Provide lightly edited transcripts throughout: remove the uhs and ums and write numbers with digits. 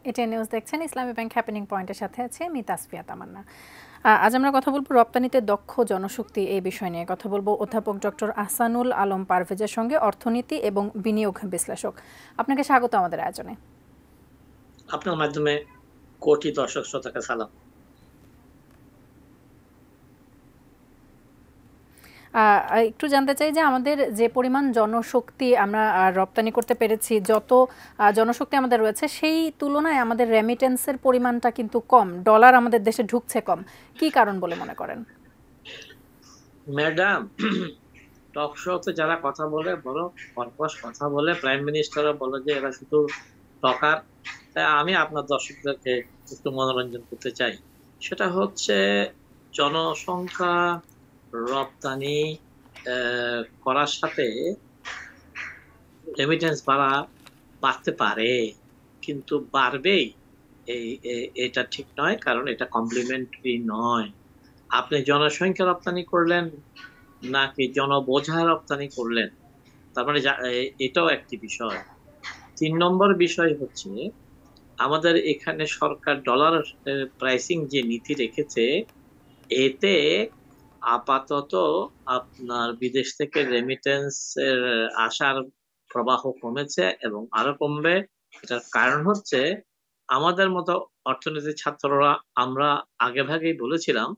ATN news দেখছেন। ইসলামী bank happening পয়েন্টের সাথে আছে আমি তাসফিয়া তামান্না। আজ আমরা কথা বলবো রপ্তানিতে দক্ষ জনশক্তি এই বিষয় নিয়ে কথা বলবো অধ্যাপক ডক্টর আহসানুল আলম পারভেজের সঙ্গে, অর্থনীতি এবং বিনিয়োগ বিশ্লেষক। আপনাকে স্বাগত আমাদের আয়োজনে। আপনার মাধ্যমে কোটি দর্শক শ্রোতাকে সালাম। একটু জানতে চাই যে আমাদের যে পরিমাণ জনশক্তি আমরা রপ্তানি করতে পেরেছি, যত জনশক্তি আমাদের রয়েছে সেই তুলনায় আমাদের রেমিটেন্সের পরিমাণটা কিন্তু কম, ডলার আমাদের দেশে ঢুকছে কম। কি কারণ বলে মনে করেন? ম্যাডাম, টক শোতে যারা কথা বলে বড় কর্কশ কথা বলে, প্রাইম মিনিস্টারও বলে যে এরা শুধু টকার। তাই আমি আপনার দর্শকদেরকে একটু মনোরঞ্জন করতে চাই। সেটা হচ্ছে জনসংখ্যা রপ্তানি করার সাথে রেমিটেন্স বাড়তে পারে, কিন্তু বাড়বেই এটা ঠিক নয়, কারণ এটা কমপ্লিমেন্টারি নয়। আপনি জনসংখ্যা রপ্তানি করলেন নাকি জনবোঝা রপ্তানি করলেন, তার মানে এটাও একটি বিষয়। 3 নম্বর বিষয় হচ্ছে আমাদের এখানে সরকার ডলার প্রাইসিং যে নীতি রেখেছে, এতে আপাতত আপনার বিদেশ থেকে রেমিটেন্স এর আসার প্রবাহ কমেছে এবং আরো কমবে। এটার কারণ হচ্ছে আমাদের মতো অর্থনীতির ছাত্ররা আমরা আগে ভাগেই বলেছিলাম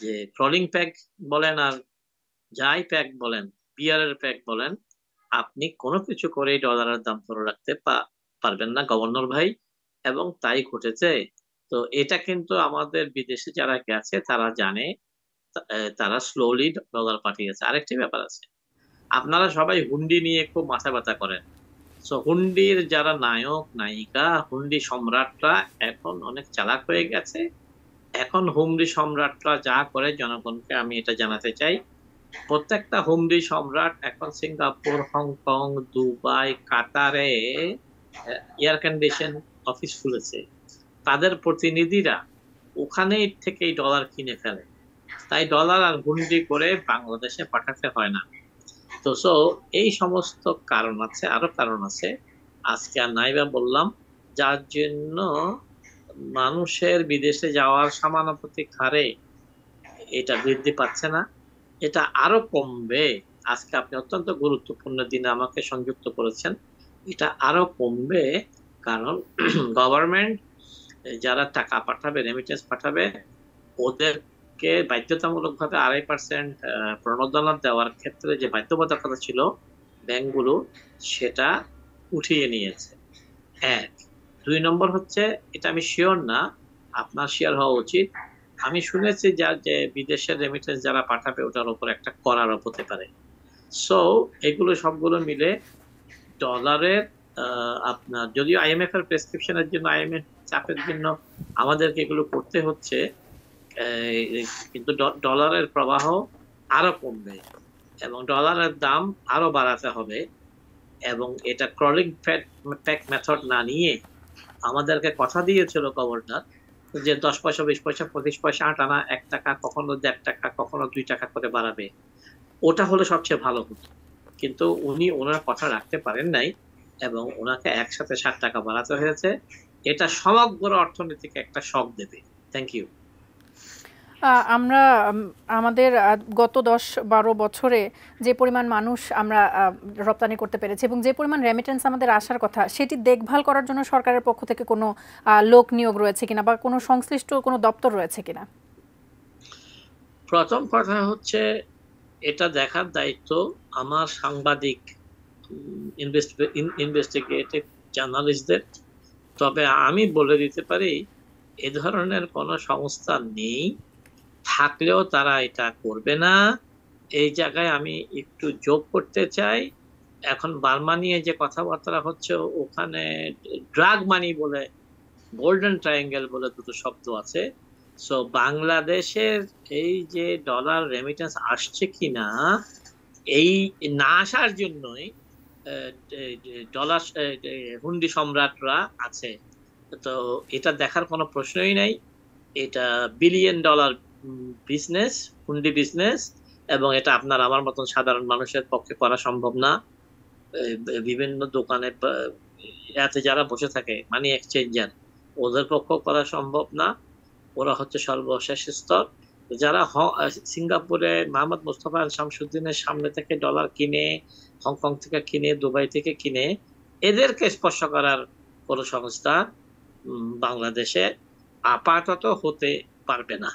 যে ট্রলিং প্যাক বলেন আর যাই প্যাক বলেন, বিয়ারের প্যাক বলেন, আপনি কোনো কিছু করে ডলারের দাম ধরে রাখতে পারবেন না গভর্নর ভাই, এবং তাই ঘটেছে। তো এটা কিন্তু আমাদের বিদেশে যারা গেছে তারা জানে, তারা স্লোলি ডলার পাঠিয়েছে। আরেকটি ব্যাপার আছে, আপনারা সবাই হুন্ডি নিয়ে খুব মাথা ব্যথা করেন। তো হুন্ডির যারা নায়ক নায়িকা, হুন্ডি সম্রাটরা এখন অনেক চালাক হয়ে গেছে। এখন হুন্ডি সম্রাটরা যা করে জনগণকে আমি এটা জানাতে চাই, প্রত্যেকটা হুন্ডি সম্রাট এখন সিঙ্গাপুর, হংকং, দুবাই, কাতারে এয়ার কন্ডিশন অফিস খুলেছে। তাদের প্রতিনিধিরা ওখানে থেকেই ডলার কিনে ফেলে, তাই ডলার আর হুন্ডি করে বাংলাদেশে পাঠাতে হয় না। তো এই সমস্ত কারণ আছে, আরো কারণ আছে, আজকে আর নাইবা বললাম, যার জন্য মানুষের বিদেশে যাওয়ার সমানুপাতিক হারে এটা বৃদ্ধি পাচ্ছে না, এটা আরো কমবে। আজকে আপনি অত্যন্ত গুরুত্বপূর্ণ দিনে আমাকে সংযুক্ত করেছেন, এটা আরো কমবে। কারণ গভর্নমেন্ট যারা টাকা পাঠাবে, রেমিটেন্স পাঠাবে, ওদেরকে বাধ্যতামূলক ভাবে 2.5% প্রণোদনা দেওয়ার ক্ষেত্রে যে বাধ্যবাধকতা ছিল ব্যাংকগুলো, সেটা উঠিয়ে নিয়েছে। 1। 2 নম্বর হচ্ছে, এটা আমি শিওর না, আপনার শিওর হওয়া উচিত, আমি শুনেছি যে বিদেশের রেমিটেন্স যারা পাঠাবে ওটার উপর একটা কর আরোপ হতে পারে। সো এগুলো সবগুলো মিলে ডলারের আপনার, যদিও আইএমএফ এর প্রেসক্রিপশনের জন্য, আইএমএফ চাপের জন্য আমাদেরকে এগুলো করতে হচ্ছে, কিন্তু ডলারের প্রবাহ আরো কমবে এবং ডলারের দাম আরো বাড়াতে হবে। এবং এটা ক্রলিং প্যাক মেথড না নিয়ে আমাদেরকে কথা দিয়েছিল গভর্নর যে 10 পয়সা, 20 পয়সা, 25 পয়সা, 8 আনা, 1 টাকা, কখনো 1.5 টাকা, কখনো 2 টাকা করে বাড়াবে, ওটা হলে সবচেয়ে ভালো হতো। কিন্তু উনি ওনার কথা রাখতে পারেন নাই এবং ওনাকে একসাথে 60 টাকা বাড়াতে হয়েছে। এটা সমগ্র অর্থনীতিকে একটা শক দেবে। Thank you. আমরা আমাদের গত 10-12 বছরে যে পরিমাণ মানুষ আমরা রপ্তানি করতে পেরেছি এবং যে পরিমাণ রেমিটেন্স আমাদের আসার কথা, সেটি দেখভাল করার জন্য সরকারের পক্ষ থেকে কোনো লোক নিয়োগ রয়েছে কিনা বা কোনো সংশ্লিষ্ট কোনো দপ্তর রয়েছে কিনা? প্রথম কথা হচ্ছে, এটা দেখার দায়িত্ব আমার সাংবাদিক, ইনভেস্টিগেটিভ জার্নালিস্টদের। তবে আমি বলে দিতে পারি, এ ধরনের কোনো সংস্থা নেই, থাকলেও তারা এটা করবে না। এই জায়গায় আমি একটু যোগ করতে চাই, এখন বার্মা নিয়ে যে কথাবার্তা হচ্ছে, ওখানে ড্রাগ মানি বলে, গোল্ডেন ট্রায়াঙ্গেল বলে দুটো শব্দ আছে। সো বাংলাদেশের এই যে ডলার রেমিটেন্স আসছে কিনা, এই না আসার জন্যই ডলার হুন্ডি সম্রাটরা আছে। তো এটা দেখার কোনো প্রশ্নই নাই। এটা বিলিয়ন ডলার বিজনেস, হুন্ডি বিজনেস, এবং এটা আপনার আমার মতন সাধারণ মানুষের পক্ষে করা সম্ভব না। বিভিন্ন দোকানে এতে যারা বসে থাকে, মানি এক্সচেঞ্জার, ওদের পক্ষ করা সম্ভব না, ওরা হচ্ছে সর্বশেষ স্তর। যারা সিঙ্গাপুরে মোহাম্মদ মুস্তফা আল শামসুদ্দিনের সামনে থেকে ডলার কিনে, হংকং থেকে কিনে, দুবাই থেকে কিনে, এদেরকে স্পর্শ করার কোনো সংস্থা বাংলাদেশে আপাতত হতে পারবে না।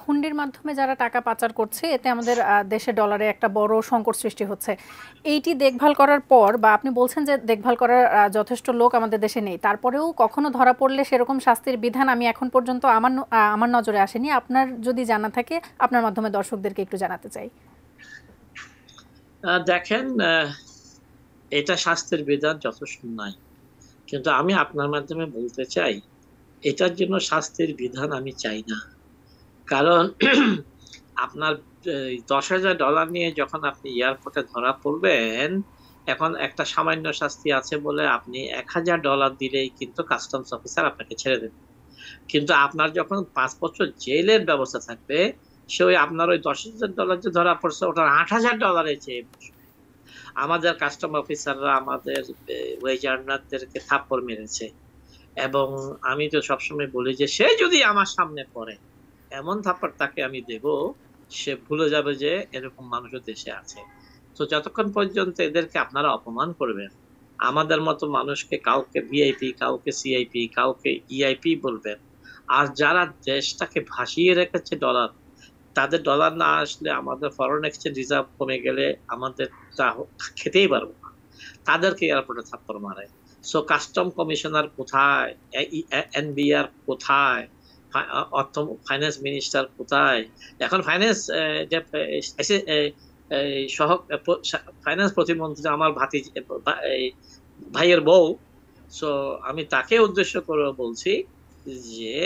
হুন্ডির মাধ্যমে যারা টাকা পাচার করছে, এতে আমাদের দেশে ডলারে একটা বড় সংকট সৃষ্টি হচ্ছে। এইটি দেখভাল করার পর, বা আপনি বলছেন যে দেখভাল করার যথেষ্ট লোক আমাদের দেশে নেই, তারপরেও কখনো ধরা পড়লে সেরকম শাস্তির বিধান আমি এখন পর্যন্ত আমার নজরে আসেনি। আপনার যদি জানা থাকে আপনার মাধ্যমে দর্শকদেরকে একটু জানাতে চাই। দেখেন, এটা শাস্তির বিধান যথেষ্ট নাই, কিন্তু আমি আপনার মাধ্যমে বলতে চাই এটার জন্য শাস্তির বিধান আমি চাই না। কারণ আপনার $10,000 নিয়ে যখন আপনি এয়ারপোর্টে ধরা পড়বেন, এখন একটা সামান্য শাস্তি আছে বলে আপনি $1,000 দিলেই কিন্তু কাস্টমস অফিসার আপনাকে ছেড়ে দেবে। কিন্তু আপনার যখন 5 বছর জেলের ব্যবস্থা থাকবে, সে ওই আপনার ওই $10,000 যে ধরা পড়ছে ওটার $8,000 চেয়ে বসবে। আমাদের কাস্টম অফিসাররা আমাদের ওয়েজ আর্নারদেরকে থাপ্পড় মেরেছে, এবং আমি তো সবসময় বলি যে সে যদি আমার সামনে পড়ে, এমন থাপ্পড় তাকে আমি দেব, সে ভুলে যাবে যে এরকম মানুষও দেশে আছে। তো যতক্ষণ পর্যন্ত এদেরকে আপনারা অপমান করবেন, আমাদের মতো মানুষকে কাউকে ভিআইপি, কাউকে সিআইপি, কাউকে ইআইপি বলবেন, আর যারা দেশটাকে ভাসিয়ে রেখেছে ডলার, তাদের ডলার না আসলে, আমাদের ফরেন এক্সচেঞ্জ রিজার্ভ কমে গেলে আমাদের তা খেতেই পারবো না, তাদেরকে এয়ারপোর্টে থাপ্পড় মারে। সো কাস্টম কমিশনার কোথায়, এনবিআর কোথায়, অর্থ ফাইন্যান্স মিনিস্টার কোথায়? এখন ফাইন্যান্স সহ ফাইন্যান্স প্রতিমন্ত্রী আমার ভাইয়ের বউ। সো আমি তাকে উদ্দেশ্য করে বলছি যে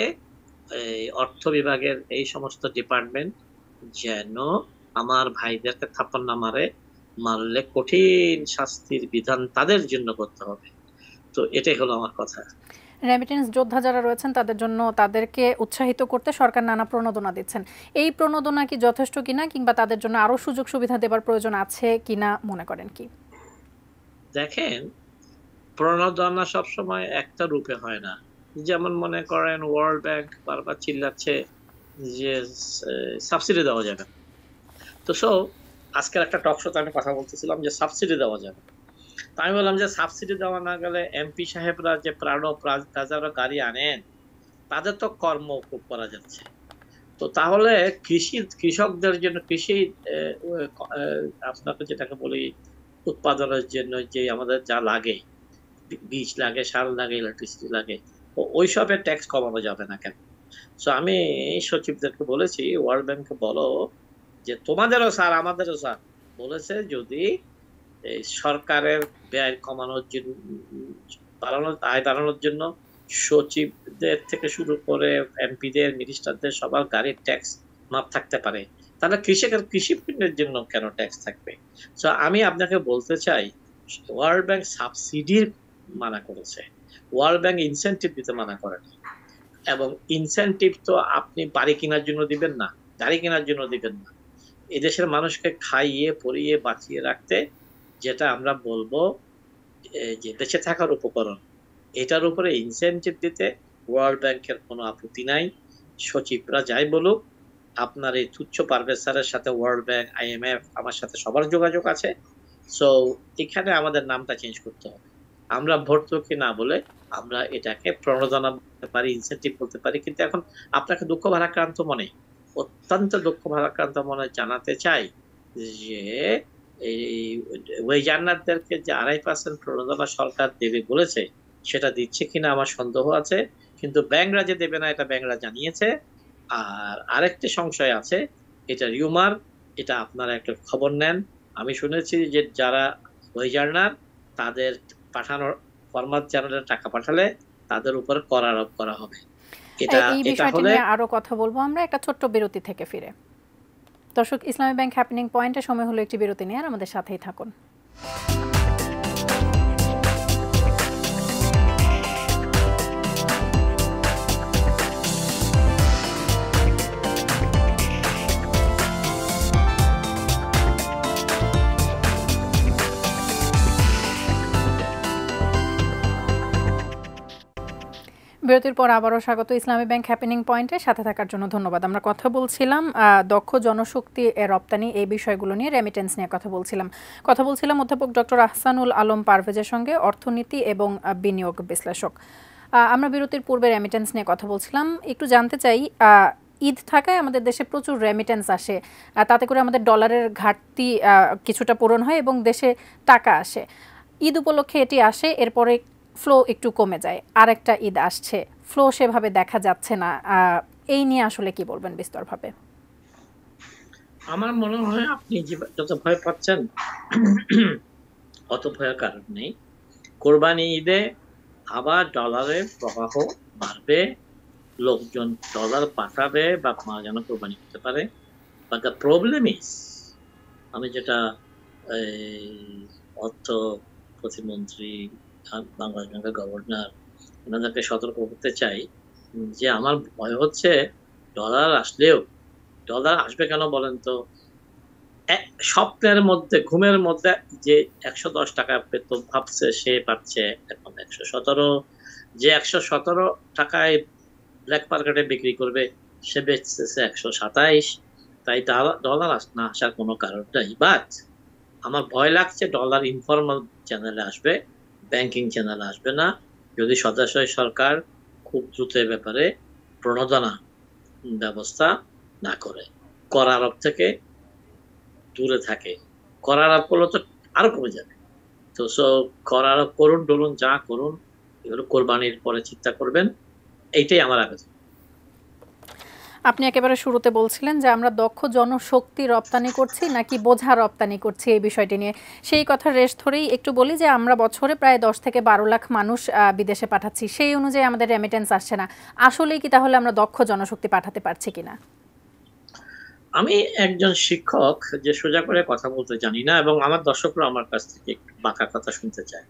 অর্থ বিভাগের এই সমস্ত ডিপার্টমেন্ট যেন আমার ভাইদেরকে থাপ্পড় না মারে, মারলে কঠিন শাস্তির বিধান তাদের জন্য করতে হবে। তো এটাই হলো আমার কথা। রেমিটেন্স যোদ্ধা যারা রয়েছেন তাদের জন্য, তাদেরকে উৎসাহিত করতে সরকার নানা প্রণোদনা দিচ্ছেন। এই প্রণোদনা কি যথেষ্ট কিনা, কিংবা তাদের জন্য আরো সুযোগ সুবিধা দেবার প্রয়োজন আছে কিনা মনে করেন কি? দেখেন, প্রণোদনা সবসময় একটা রূপে হয় না। যেমন মনে করেন ওয়ার্ল্ড ব্যাংক বারবার চিল্লাচ্ছে যে সাবসিডি দেওয়া যাবে। তো আজকের একটা টক শোতে আমি কথা বলতেছিলাম যে সাবসিডি দেওয়া যাবে। আমি বললাম যে সাবসিডি দেওয়া না গেলে এমপি সাহেবরা যে প্রাডো প্লাজারও গাড়ি আনেন, তাদের তো কর্ম খুব করা যাচ্ছে। তো তাহলে কৃষকদের জন্য কৃষি আপনাকে যেটাকে বলি উৎপাদনের জন্য যে আমাদের যা লাগে, বীজ লাগে, সার লাগে, ইলেকট্রিসিটি লাগে, ওইসবের ট্যাক্স কমানো যাবে না কেন? সো আমি সচিবদেরকে বলেছি, ওয়ার্ল্ড ব্যাংককে বলো যে তোমাদেরও স্যার আমাদেরও স্যার বলেছে, যদি সরকারের ব্যয় কমানোর জন্য, আয় বাড়ানোর জন্য সচিবদের থেকে শুরু করে এমপিদের, মিনিস্টারদের সবার গাড়ির ট্যাক্স মাপ থাকতে পারে, তাহলে কৃষি পণ্যের জন্য কেন ট্যাক্স থাকবে? সো আমি আপনাকে বলতে চাই, ওয়ার্ল্ড ব্যাংক সাবসিডির মানা করেছে, ওয়ার্ল্ড ব্যাংক ইনসেন্টিভ দিতে মানা করেনি। এবং ইনসেন্টিভ তো আপনি বাড়ি কেনার জন্য দিবেন না, গাড়ি কেনার জন্য দিবেন না। এদেশের মানুষকে খাইয়ে পরিয়ে বাঁচিয়ে রাখতে, যেটা আমরা বলবো যে বেঁচে থাকার উপকরণ, এটার উপরে ইনসেন্টিভ দিতে ওয়ার্ল্ড ব্যাংকের কোনো আপত্তি নাই। সচিবরা যাই বলুক, আপনার এই তুচ্ছ পারভেজ স্যারের সাথে ওয়ার্ল্ড ব্যাংক, IMF, আমার সাথে সবার যোগাযোগ আছে। সো এখানে আমাদের নামটা চেঞ্জ করতে হবে। আমরা ভর্তুকি না বলে আমরা এটাকে প্রণোদনা বলতে পারি, ইনসেন্টিভ বলতে পারি। কিন্তু এখন আপনাকে দুঃখ ভারাক্রান্ত মনে, অত্যন্ত দুঃখ ভারাক্রান্ত মনে জানাতে চাই যে এই ওয়েজ আর্নারদেরকে যে 2.5% প্রণোদনা সরকার দেবে বলেছে, সেটা দিচ্ছে কিনা আমার সন্দেহ আছে। কিন্তু ব্যাংকরা যে দেবে না, এটা ব্যাংকরা জানিয়েছে। আর আরেকটি সংশয় আছে, এটা রিউমার, এটা আপনারা একটা খবর নেন। আমি শুনেছি যে যারা ওয়েজ আর্নার, তাদের পাঠানোর ফরমাত চ্যানেলে টাকা পাঠালে তাদের উপর কর আরোপ করা হবে। এই বিষয়টি নিয়ে আরো কথা বলবো আমরা একটা ছোট্ট বিরতি থেকে ফিরে। দর্শক, ইসলামী ব্যাংক হ্যাপেনিং পয়েন্টে সময় হলো একটি বিরতি নিয়ে, আর আমাদের সাথেই থাকুন। বিরতির পর আবারও স্বাগত ইসলামী ব্যাংক হ্যাপেনিং পয়েন্টের সাথে থাকার জন্য ধন্যবাদ। আমরা কথা বলছিলাম দক্ষ জনশক্তি রপ্তানি এই বিষয়গুলো নিয়ে, রেমিটেন্স নিয়ে কথা বলছিলাম অধ্যাপক ডক্টর আহসানুল আলম পারভেজের সঙ্গে, অর্থনীতি এবং বিনিয়োগ বিশ্লেষক। আমরা বিরতির পূর্বে রেমিটেন্স নিয়ে কথা বলছিলাম। একটু জানতে চাই, ঈদ থাকায় আমাদের দেশে প্রচুর রেমিটেন্স আসে, তাতে করে আমাদের ডলারের ঘাটতি কিছুটা পূরণ হয় এবং দেশে টাকা আসে। ঈদ উপলক্ষে এটি আসে, এরপরে ফ্লো একটু কমে যায়, আরেকটা ঈদ আসছে, ফ্লো সেভাবে দেখা যাচ্ছে না। এই নিয়ে আসলে কি বলবেন বিস্তরভাবে? আমার মনে হয় আপনি যত ভয় পাচ্ছেন অত ভয়ের কারণ নেই। কোরবানি ঈদে আবার ডলারের প্রবাহ বাড়বে, লোকজন ডলার পাঠাবে বা যেন কোরবানি করতে পারে। বাট দ্য প্রবলেম ইজ, আমি যেটা অর্থ প্রতিমন্ত্রী, বাংলাদেশ ব্যাংকের গভর্নর, ওনাদেরকে সতর্ক করতে চাই যে আমার ভয় হচ্ছে ডলার আসলেও, ডলার আসবে কেন বলেন তো, স্বপ্নের মধ্যে, ঘুমের মধ্যে যে 110 টাকা বেতন ভাবছে সে পাচ্ছে এখন 117, যে 117 টাকায় ব্ল্যাক মার্কেটে বিক্রি করবে সে বেচতেছে 127। তাই ডলার না আসার কোনো কারণ নাই। বাট আমার ভয় লাগছে ডলার ইনফর্মাল চ্যানেলে আসবে, ব্যাংকিং চ্যানেলে আসবে না, যদি সদাশয় সরকার খুব দ্রুত এ ব্যাপারে প্রণোদনা ব্যবস্থা না করে, কর আরোপ থেকে দূরে থাকে। কর আরোপ করলে তো আরো কমে যাবে। তো কর আরোপ করুন, ডলুন, যা করুন, এগুলো কোরবানির পরে চিন্তা করবেন, এইটাই আমার আবেদন। আপনি একেবারে শুরুতে বলছিলেন যে আমরা দক্ষ জনশক্তি রপ্তানি করছি নাকি বোঝা রপ্তানি করছি, এই বিষয়টি নিয়ে সেই কথার রেশ ধরেই একটু বলি যে আমরা বছরে প্রায় 10 থেকে 12 লাখ মানুষ বিদেশে পাঠাচ্ছি, সেই অনুযায়ী আমাদের রেমিটেন্স আসছে না। আসলেই কি তাহলে আমরা দক্ষ জনশক্তি পাঠাতে পারছি কিনা? আমি একজন শিক্ষক, যে সোজা করে কথা বলতে জানি না, এবং আমার দর্শকরা আমার কাছ থেকে বাঁকা কথা শুনতে চায়।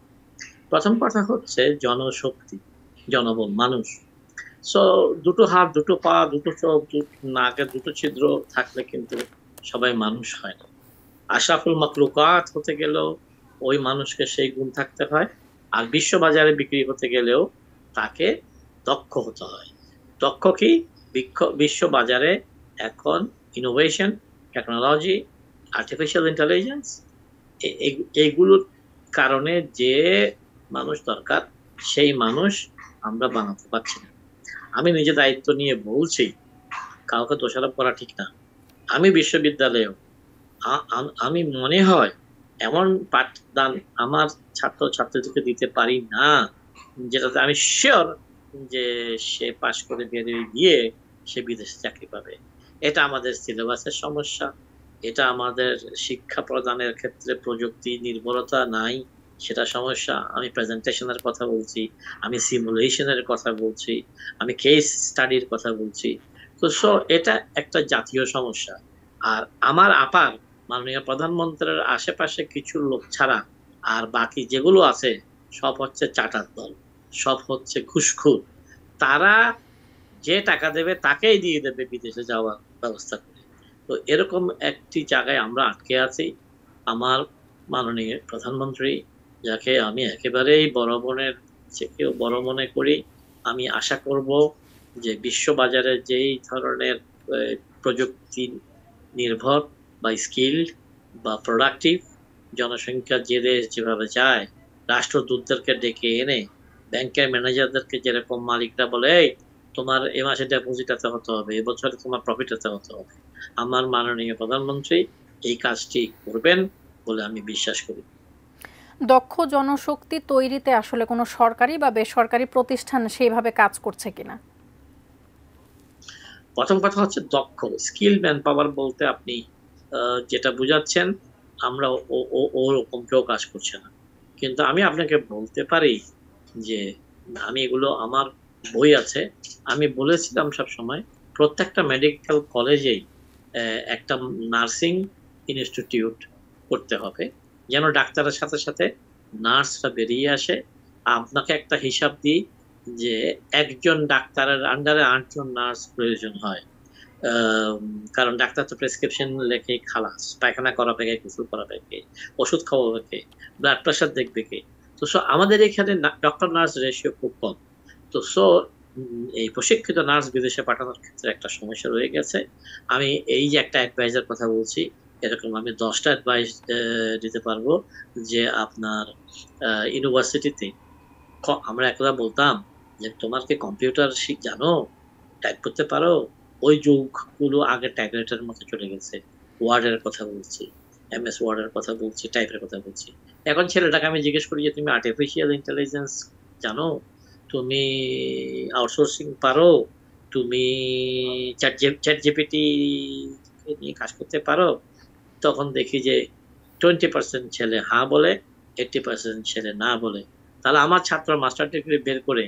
প্রথম কথা হচ্ছে জনশক্তি, জনবল, মানুষ। সো দুটো হাত, দুটো পা, দুটো চোখ, নাকে দুটো ছিদ্র থাকলে কিন্তু সবাই মানুষ হয় না। আশরাফুল মাখলুকাত হতে গেলেও ওই মানুষকে সেই গুণ থাকতে হয়, আর বিশ্ববাজারে বিক্রি হতে গেলেও তাকে দক্ষ হতে হয়। দক্ষ কি? বিশ্ববাজারে এখন ইনোভেশন, টেকনোলজি, আর্টিফিশিয়াল ইন্টেলিজেন্স, এইগুলোর কারণে যে মানুষ দরকার সেই মানুষ আমরা বানাতে পারছি না। আমি নিজে দায়িত্ব নিয়ে বলছি, কাউকে দোষারোপ করা ঠিক না। আমি বিশ্ববিদ্যালয়েও আমি মনে হয় এমন পাঠদান আমার ছাত্র ছাত্রীদেরকে দিতে পারি না যেটাতে আমি শিওর যে সে পাশ করে বেরিয়ে গিয়ে সে বিদেশে চাকরি পাবে। এটা আমাদের সিলেবাসের সমস্যা, এটা আমাদের শিক্ষা প্রদানের ক্ষেত্রে প্রযুক্তি নির্ভরতা নাই, সেটা সমস্যা। আমি প্রেজেন্টেশনের কথা বলছি, আমি সিমুলেশনের কথা বলছি, আমি কেস স্টাডির কথা বলছি। তো এটা একটা জাতীয় সমস্যা। আর আমার আপার মাননীয় প্রধানমন্ত্রীর আশেপাশে কিছু লোক ছাড়া আর বাকি যেগুলো আছে সব হচ্ছে চাটার দল, সব হচ্ছে ঘুষখোর। তারা যে টাকা দেবে তাকেই দিয়ে দেবে বিদেশে যাওয়ার ব্যবস্থা করে। তো এরকম একটি জায়গায় আমরা আটকে আছি। আমার মাননীয় প্রধানমন্ত্রী, যাকে আমি একেবারেই বড় বোনের থেকেও বড় মনে করি, আমি আশা করব যে বিশ্ববাজারে যেই ধরনের প্রযুক্তি নির্ভর বা স্কিলড বা প্রোডাক্টিভ জনসংখ্যা যে দেশ যেভাবে যায়, রাষ্ট্রদূতদেরকে ডেকে এনে ব্যাংকের ম্যানেজারদেরকে যেরকম মালিকরা বলে, এই তোমার এ মাসে ডেপোজিট এত হতে হবে, এবছরে তোমার প্রফিট এত হতে হবে, আমার মাননীয় প্রধানমন্ত্রী এই কাজটি করবেন বলে আমি বিশ্বাস করি। দক্ষ জনশক্তি তৈরিতে আসলে কোনো সরকারি বা বেসরকারি প্রতিষ্ঠান সেইভাবে কাজ করছে কিনা? প্রথম কথা হচ্ছে দক্ষ, স্কিল ম্যান পাওয়ার বলতে আপনি যেটা বুঝাচ্ছেন, আমরা ওরকম কেউ কাজ করছে না। কিন্তু আমি আপনাকে বলতে পারি যে আমি এগুলো, আমার বই আছে, আমি বলেছিলাম সব সময় প্রত্যেকটা মেডিকেল কলেজেই একটা নার্সিং ইনস্টিটিউট করতে হবে, যেন ডাক্তারের সাথে সাথে নার্সরা বেরিয়ে আসে। আপনাকে একটা হিসাব দিই যে একজন ডাক্তারের আন্ডারে 8 জন নার্স প্রয়োজন হয়। কারণ ডাক্তার তো প্রেসক্রিপশন লেখে খালাস, পায়খানা করাবে কে, গোসল করাবে কে, ওষুধ খাওয়াবে কে, ব্লাড প্রেশার দেখবে কে। তো আমাদের এখানে ডক্টর নার্স রেশিও খুব কম। তো এই প্রশিক্ষিত নার্স বিদেশে পাঠানোর ক্ষেত্রে একটা সমস্যা রয়ে গেছে। আমি এই যে একটা অ্যাডভাইজের কথা বলছি, এরকম আমি 10টা অ্যাডভাইস দিতে পারবো যে আপনার ইউনিভার্সিটিতে আমরা একদা বলতাম যে তোমার কি কম্পিউটার জানো, টাইপ করতে পারো? ওই যুগগুলো আগে টাইপরাইটারের মতো চলে গেছে। ওয়ার্ডের কথা বলছি, এমএস ওয়ার্ডের কথা বলছি, টাইপের কথা বলছি। এখন ছেলেটাকে আমি জিজ্ঞেস করি যে তুমি আর্টিফিশিয়াল ইন্টেলিজেন্স জানো, তুমি আউটসোর্সিং পারো, তুমি চ্যাট জিপিটি নিয়ে কাজ করতে পারো, তখন দেখি যে 20% ছেলে হ্যাঁ বলে, 80% ছেলে না বলে। তাহলে আমার ছাত্র মাস্টার ডিগ্রি বের করে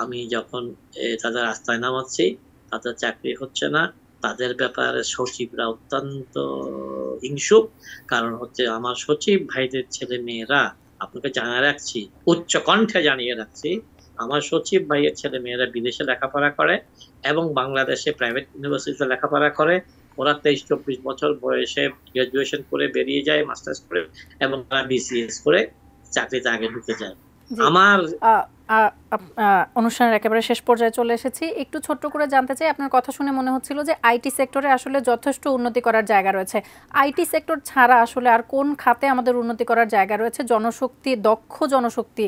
আমি যখন তাদের রাস্তায় নামাচ্ছি, তাদের চাকরি হচ্ছে না, তাদের ব্যাপারে সচিবরা অত্যন্ত হিংসুক। কারণ হচ্ছে আমার সচিব ভাইদের ছেলে মেয়েরা, আপনাকে জানিয়ে রাখছি, উচ্চ কণ্ঠে জানিয়ে রাখছি, আমার সচিব ভাইয়ের ছেলে মেয়েরা বিদেশে লেখাপড়া করে এবং বাংলাদেশে প্রাইভেট ইউনিভার্সিটিতে লেখাপড়া করে। ওরা 23-24 বছর বয়সে গ্রাজুয়েশন করে বেরিয়ে যায়, মাস্টার্স করে, এবং তারা বিসিএস করে চাকরিতে আগে ঢুকে যায়। আমার অনুষ্ঠানের একেবারে শেষ পর্যায়ে চলে এসেছি। একটু ছোট্ট করে জানতে চাই, আপনার কথা শুনে মনে হচ্ছিল যে আইটি সেক্টরে আসলে যথেষ্ট উন্নতি করার জায়গা রয়েছে। আইটি সেক্টর ছাড়া আসলে আর কোন খাতে আমাদের উন্নতি করার জায়গা রয়েছে জনশক্তি, দক্ষ জনশক্তি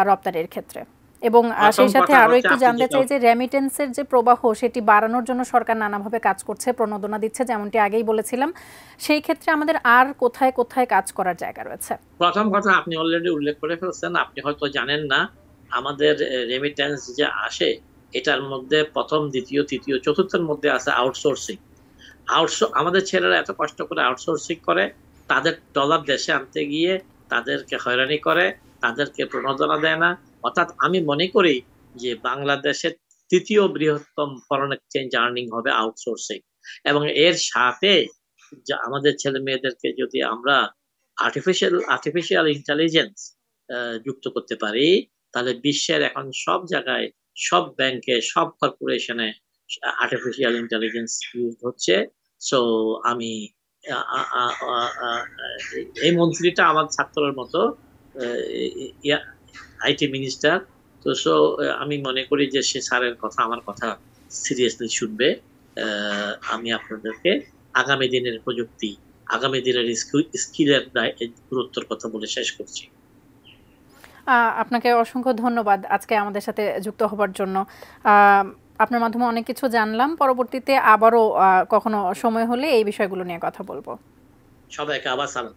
রপ্তানির ক্ষেত্রে? এবং সেই সাথে আরো একটু জানতে চাই যে রেমিটেন্সের যে প্রবাহ সেটি বাড়ানোর জন্য সরকার নানাভাবে কাজ করছে, প্রণোদনা দিচ্ছে, যেমনটি আগেই বলেছিলাম। সেই ক্ষেত্রে আমাদের আর কোথায় কোথায় কাজ করার জায়গা রয়েছে? প্রথম কথা আপনি অলরেডি উল্লেখ করে ফেলছেন, আপনি হয়তো জানেন না আমাদের রেমিটেন্স যে আসে এটার মধ্যে প্রথম, দ্বিতীয়, তৃতীয়, চতুর্থের মধ্যে আছে আউটসোর্সিং। আমাদের ছেলেরা এত কষ্ট করে আউটসোর্সিং করে, তাদের ডলার দেশে আনতে গিয়ে তাদেরকে হয়রানি করে, তাদেরকে প্রণোদনা দেয় না। অর্থাৎ আমি মনে করি যে বাংলাদেশের তৃতীয় বৃহত্তম ফরেন এক্সচেঞ্জ আর্নিং হবে আউটসোর্সিং। এবং এর সাথে আমাদের ছেলে মেয়েদেরকে যদি আমরা আর্টিফিশিয়াল ইন্টেলিজেন্স যুক্ত করতে পারি, তাহলে বিশ্বের এখন সব জায়গায়, সব ব্যাংকে, সব কর্পোরেশনে আর্টিফিশিয়াল ইন্টেলিজেন্স ইউজ হচ্ছে। সো আমি এই মন্ত্রীটা আমার ছাত্রের মতো আইটি মিনিস্টার, তো সো আমি মনে করি যে সে স্যারের কথা, আমার কথা সিরিয়াসলি শুনবে। আমি আপনাদেরকে আগামী দিনের প্রযুক্তি, আগামী দিনের স্কিলের গুরুত্বের কথা বলে শেষ করছি। আপনাকে অসংখ্য ধন্যবাদ আজকে আমাদের সাথে যুক্ত হবার জন্য। আপনার মাধ্যমে অনেক কিছু জানলাম। পরবর্তীতে আবারও কখনো সময় হলে এই বিষয়গুলো নিয়ে কথা বলবো। সবাইকে আবার সালাম।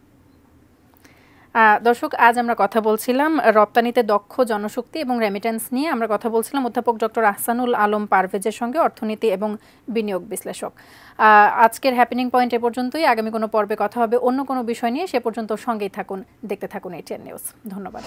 দর্শক, আজ আমরা কথা বলছিলাম রপ্তানিতে দক্ষ জনশক্তি এবং রেমিটেন্স নিয়ে। আমরা কথা বলছিলাম অধ্যাপক ডক্টর আহসানুল আলম পারভেজের সঙ্গে, অর্থনীতি এবং বিনিয়োগ বিশ্লেষক। আজকের হ্যাপেনিং পয়েন্ট এ পর্যন্তই। আগামী কোনো পর্বে কথা হবে অন্য কোনো বিষয় নিয়ে। সে পর্যন্ত সঙ্গেই থাকুন, দেখতে থাকুন ATN নিউজ। ধন্যবাদ।